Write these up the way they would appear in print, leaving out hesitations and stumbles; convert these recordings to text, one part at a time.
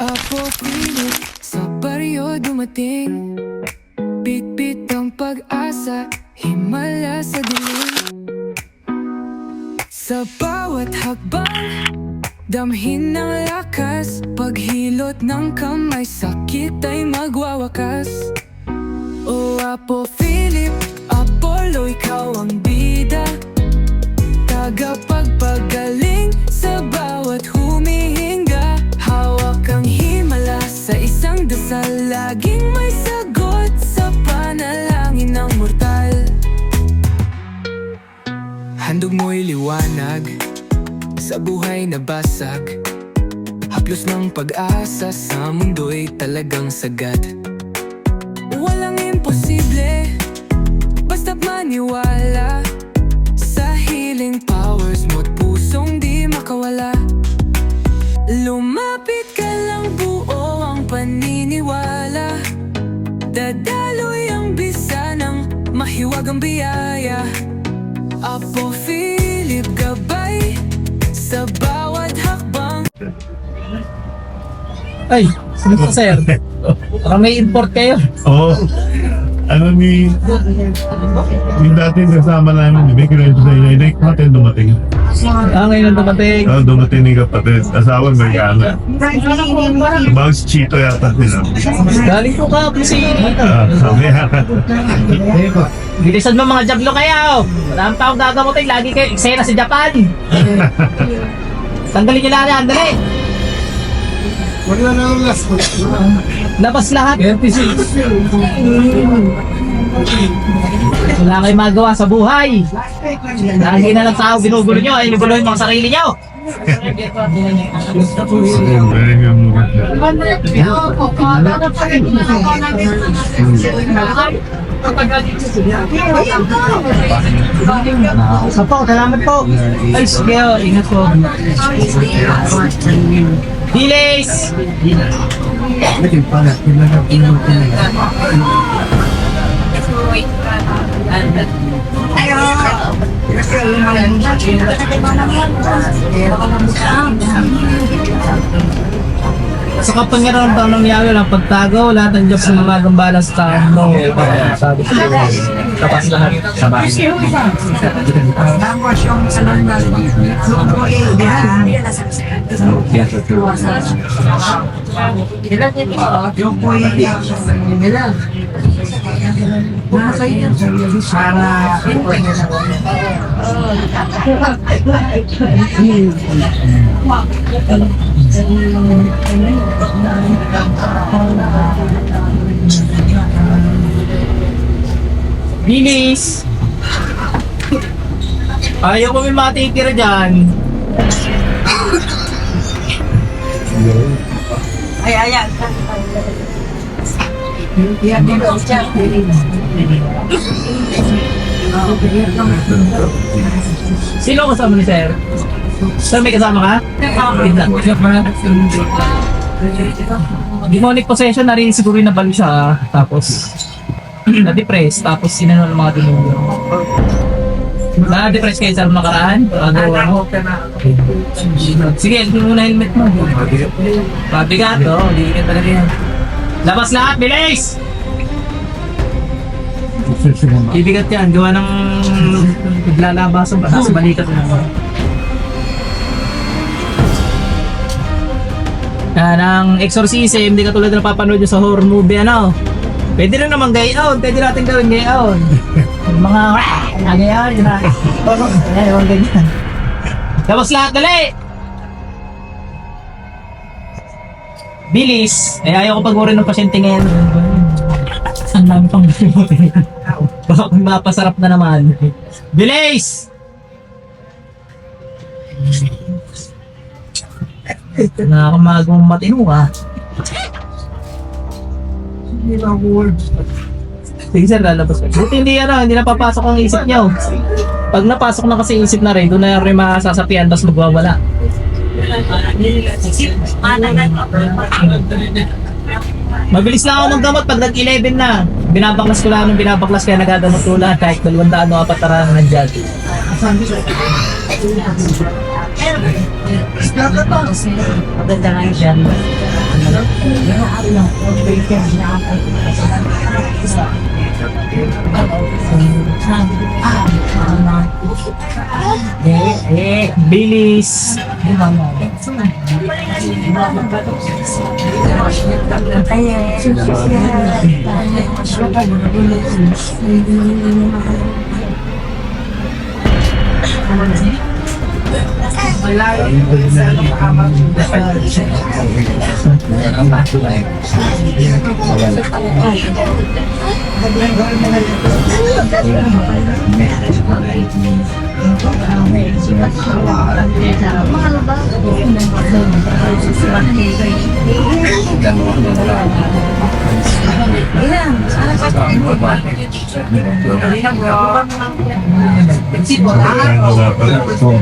Apo pilit sa baryo dumating, bitbit ang pag-asa, himala sa dilim. Sa bawat hakbang, damhin ng lakas, paghilot ng kamay, sakit ay magwawakas. O Apo Philip, Apollo, ikaw ang bida, tagapagpagaling sa bawat humihinga. Hawak ang himala sa isang dasal, laging may sagot sa panalangin ng mortal. Handog mo'y liwanag sa buhay na basag, haplos ng pag-asa sa mundo'y talagang sagad. Walang imposible, basta't maniwala sa healing powers mo't pusong di makawala. Lumapit ka lang, buo ang paniniwala, dadaloy ang bisa ng mahiwagang biyaya. Apo Philip, gabay sa bawat hakbang. Ay, sino po sir? Parang may import kayo. Oo. Ano yung dati kasama namin, may kinuwento sa inyo, yung kapatid dumating. Ngayon ang dumating. Dumating ni kapatid, asawa Amerikana. Ibang si Chito yata sila. Galing po ka, si Sabi yata. bilisan mo mga jablo kaya. Maraming taong gagamutin, lagi kayo eksena sa Japan. Tanggalin nyo lang yan, dali. Labas lahat. Wala kayong magawa sa buhay. Lagi na lang tao ginugulo nyo, ay naguluhin mga sarili nyo. Very good. Opo, salamat po. Ay, sige, ingat po. Delays! Sa kapangyarihan ng nangyari ng pagtago, lahat ng Diyos na magambala sa taong mo. Sabi ko, tapas lahat. Bilis! Ayaw ko may matitira dyan. Ay, ayan. Sino kasama ni Sir? Sir, may kasama ka? Demonic possession, narinig siguro yung nabalo siya. Tapos, na-depress. Tapos, sinano ng mga demonyo. Na-depress kayo sa makaraan? Ano? Sige, ito muna helmet mo. Pabigat, oh. Hindi ka talaga yan. Labas lahat, bilis! Ibigat yan, gawa ng naglalabasan ba? Nasa balikat na. Ng exorcism, hindi ka tulad na napapanood nyo sa horror movie, ano? Pwede rin naman gayon, pwede natin gawin gayon. Mga gayon, yun na. Ayan, ganyan. Tapos lahat, dali! Bilis! Ayaw ko pag-urin ng pasyente ngayon. Ang dami pang baka kung mapasarap na naman. Bilis! Nakakamagong matino ka. Hindi na word. Sige sir, lalabas ka. Buti hindi napapasok ang isip nyo. Pag napasok na kasi isip na rin, doon na rin masasapian, tapos magwawala. Mabilis lang ako magdamot pag nag-11 na. Binabaklas ko lang nung binabaklas kaya nagagamot ko lang kahit 200 o 400 nandiyan. Maganda nga yung Bilis.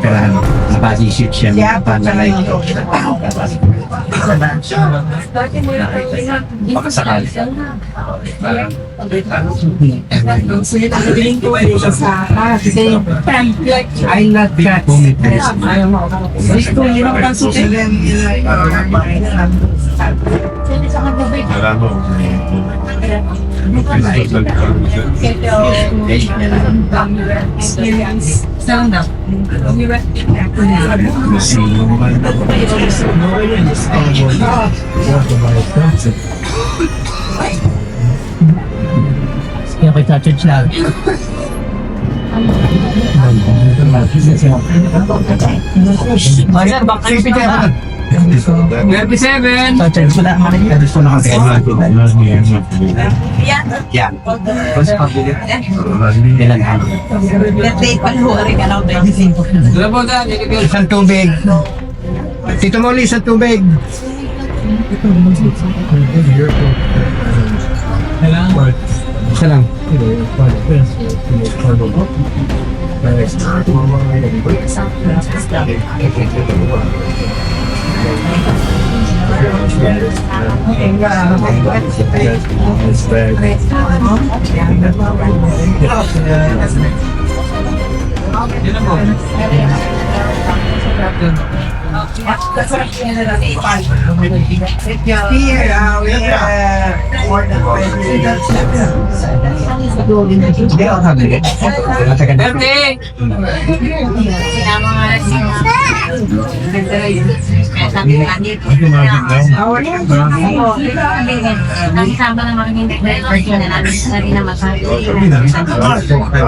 Perahan, napag-isip siya pangalay. Pakasakal. I love cats. Wala mo. Yung kay Touch lang. Maria, baka kayo pita. 27! Touch wala nga rin. Gusto na kasi. Yan. Gusto pa bilit. Ilan ano? Isang tubig. Tito Molly, isang tubig. Isa lang.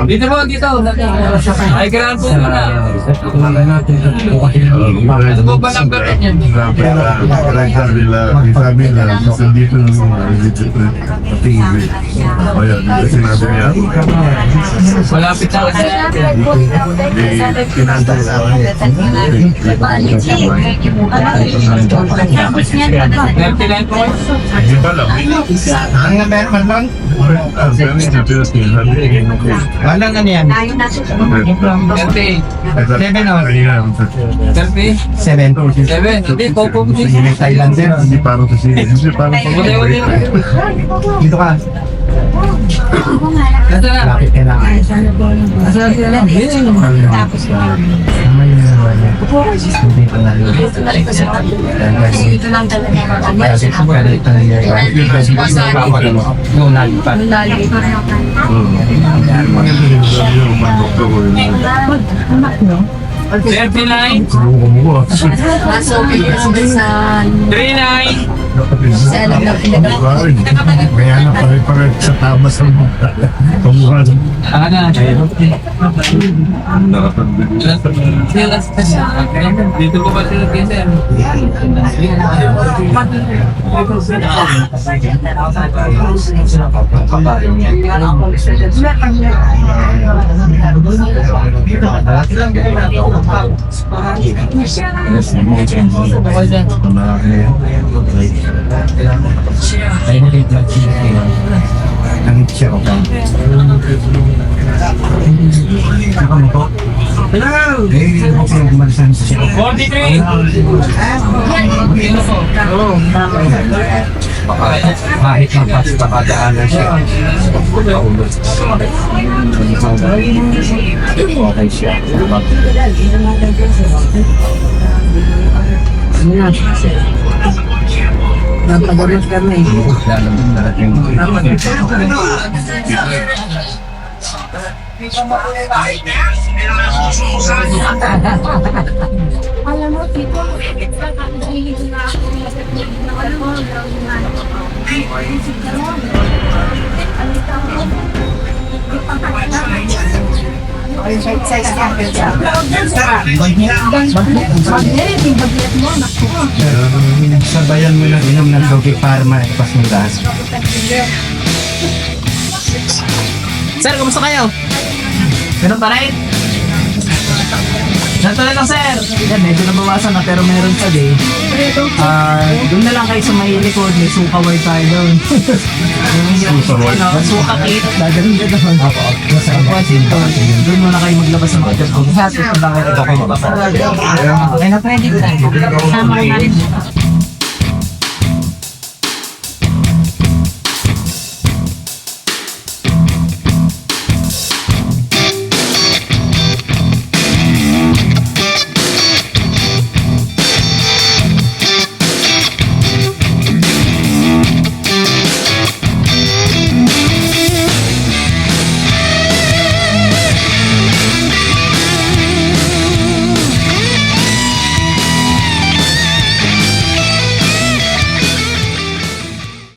Dito po, dito. Ay, kailangan po muna. Ito po ba ng garin yan? Sabi nila, dito ng mga TV. O yan, sinabi niya. Malapit na kasi. Kinanta sa Vertiline po. Hindi pa lang. Ang nga meron lang. Pero hindi na sinabi. Walang ano yan. 30. 7 on. 30. 7. 7. Hindi, popo mo din. Thailand din. Hindi parang sa sila. Hindi parang sa Dito ka. Nasa na? Lapit ka lang. Tapos May naman yan. Hindi pa na yun. dito lang talaga. Kasi kung pwede ito na yan. Noon lagi pa. Lali pa rin ako. Yung 39. Pasok ko sa 39. Kaya na pare-pare sa tama sa mukha. Pamukha sa Ana. Dito po ba sila kasi? Ang siya ko ka. Saka mo po. Hello! Eh, ako siya kumalisan sa siya. 43. Kahit na pakadaanan siya. Okay siya. Napagalos kami. Lalabas talaga yung Alam mo, Tito, nakakahilig na ako ng ano mo, Sabayan mo lang inom ng tubig para maipas mo gas. Sir, kumusta kayo? Ganun pa rin? Natuloy lang, sir. Yan, medyo nabawasan na pero meron pa din. Doon na lang kayo sa may likod. May suka wide tayo doon. Suka wide? Suka kit. Dadalhin ka doon. Doon muna kayo maglabas ng mga job. Sa susunod lang kayo. Okay na, pwede. Sama ka na rin.